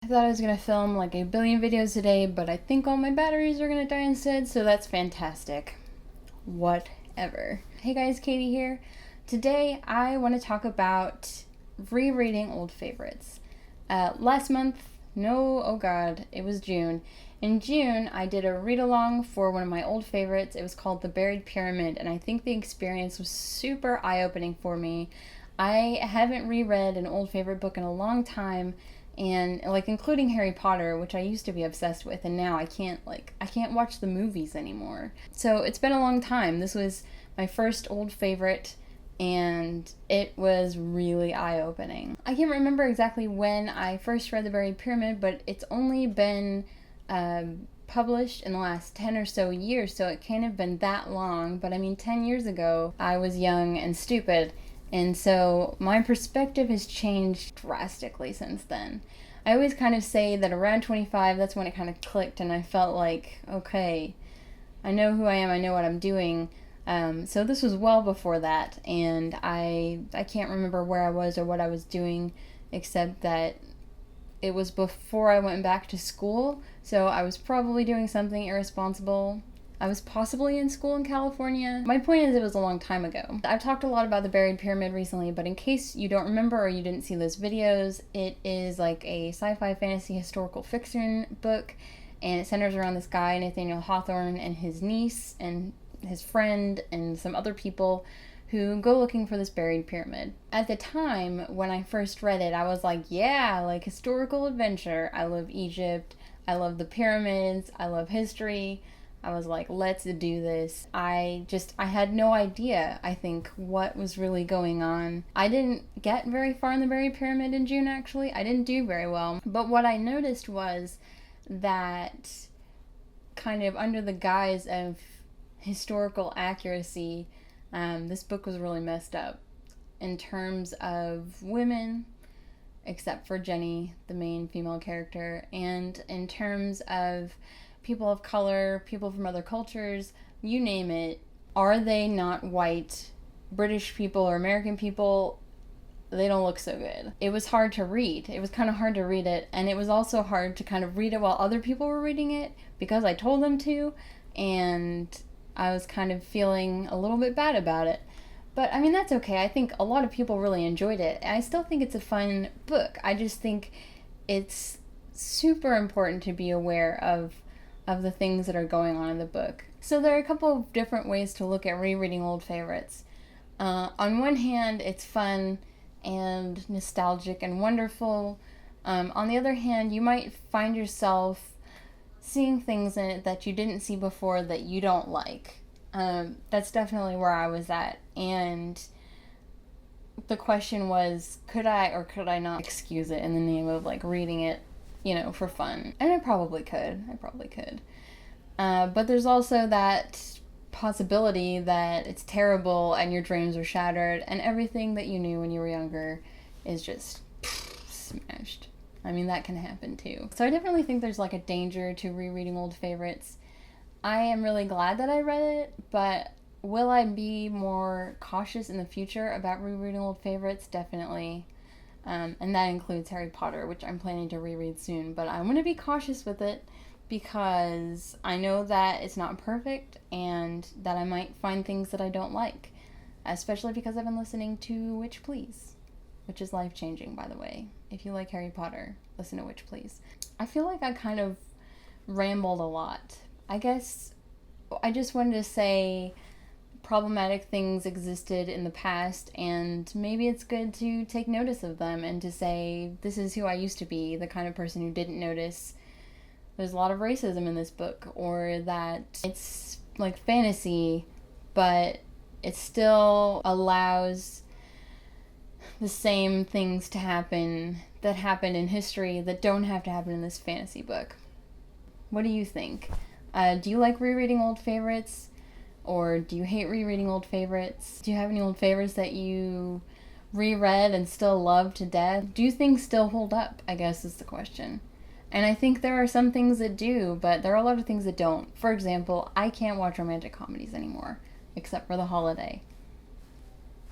I thought I was gonna film like a billion videos today, but I think all my batteries are gonna die instead, so that's fantastic. Whatever. Hey guys, Katie here. Today I want to talk about rereading old favorites. Last month, no, oh god, it was June. In June, I did a read along for one of my old favorites. It was called The Buried Pyramid, and I think the experience was super eye opening for me. I haven't reread an old favorite book in a long time, and like including Harry Potter, which I used to be obsessed with, and now I can't watch the movies anymore. So it's been a long time. This was my first old favorite, and it was really eye-opening. I can't remember exactly when I first read The Buried Pyramid, but it's only been published in the last 10 or so years, so it can't have been that long. But I mean, 10 years ago I was young and stupid, and so my perspective has changed drastically since then. I always kind of say that around 25, that's when it kind of clicked, and I felt like, okay, I know who I am, I know what I'm doing. So this was well before that, and I can't remember where I was or what I was doing, except that it was before I went back to school, so I was probably doing something irresponsible. I was possibly in school in California. My point is, it was a long time ago. I've talked a lot about The Buried Pyramid recently, but in case you don't remember or you didn't see those videos, it is like a sci-fi fantasy historical fiction book, and it centers around this guy, Nathaniel Hawthorne, and his niece, and his friend, and some other people who go looking for this buried pyramid. At the time, when I first read it, I was like, yeah, like historical adventure. I love Egypt. I love the pyramids. I love history. I was like, let's do this. I had no idea, I think, what was really going on. I didn't get very far in the buried pyramid in June, actually. I didn't do very well. But what I noticed was that, kind of under the guise of historical accuracy, this book was really messed up in terms of women, except for Jenny, the main female character, and in terms of people of color, people from other cultures, you name it. Are they not white British people or American people? They don't look so good. It was hard to read. It was kind of hard to read it, and it was also hard to kind of read it while other people were reading it because I told them to, and I was kind of feeling a little bit bad about it. But I mean, that's okay. I think a lot of people really enjoyed it. I still think it's a fun book. I just think it's super important to be aware of the things that are going on in the book. So there are a couple of different ways to look at rereading old favorites. On one hand, it's fun and nostalgic and wonderful. On the other hand, you might find yourself seeing things in it that you didn't see before that you don't like. That's definitely where I was at. And the question was, could I or could I not excuse it in the name of like reading it, for fun? And I probably could. But there's also that possibility that it's terrible and your dreams are shattered and everything that you knew when you were younger is just smashed. I mean, that can happen too. So I definitely think there's like a danger to rereading old favorites. I am really glad that I read it, but will I be more cautious in the future about rereading old favorites? Definitely. And that includes Harry Potter, which I'm planning to reread soon, but I'm going to be cautious with it because I know that it's not perfect and that I might find things that I don't like, especially because I've been listening to Witch Please, which is life-changing, by the way. If you like Harry Potter, listen to Witch Please. I feel like I kind of rambled a lot. I guess I just wanted to say problematic things existed in the past, and maybe it's good to take notice of them and to say, this is who I used to be, the kind of person who didn't notice there's a lot of racism in this book, or that it's like fantasy, but it still allows the same things to happen that happened in history that don't have to happen in this fantasy book. What do you think? Do you like rereading old favorites? Or do you hate rereading old favorites? Do you have any old favorites that you reread and still love to death? Do things still hold up, I guess is the question. And I think there are some things that do, but there are a lot of things that don't. For example, I can't watch romantic comedies anymore, except for The Holiday.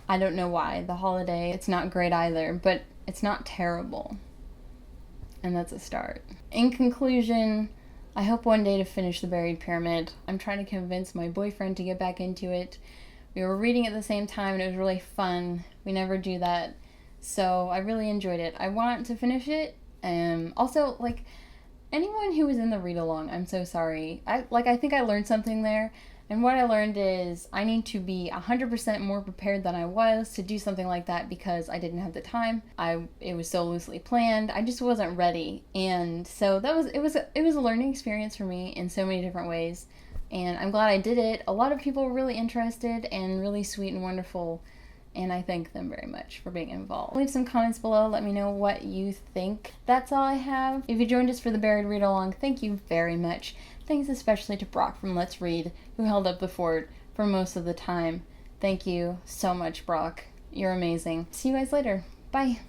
I don't know why. The Holiday, it's not great either, but it's not terrible. and that's a start. In conclusion, I hope one day to finish The Buried Pyramid. I'm trying to convince my boyfriend to get back into it. We were reading at the same time and it was really fun. We never do that. So I really enjoyed it. I want to finish it. Also, like, anyone who was in the read along, I'm so sorry. I think I learned something there. And what I learned is I need to be 100% more prepared than I was to do something like that because I didn't have the time. It was so loosely planned. I just wasn't ready. And so it was a learning experience for me in so many different ways. And I'm glad I did it. A lot of people were really interested and really sweet and wonderful. And I thank them very much for being involved. Leave some comments below. Let me know what you think. That's all I have. If you joined us for the Buried Read Along, thank you very much. Thanks especially to Brock from Let's Read, who held up the fort for most of the time. Thank you so much, Brock. You're amazing. See you guys later. Bye.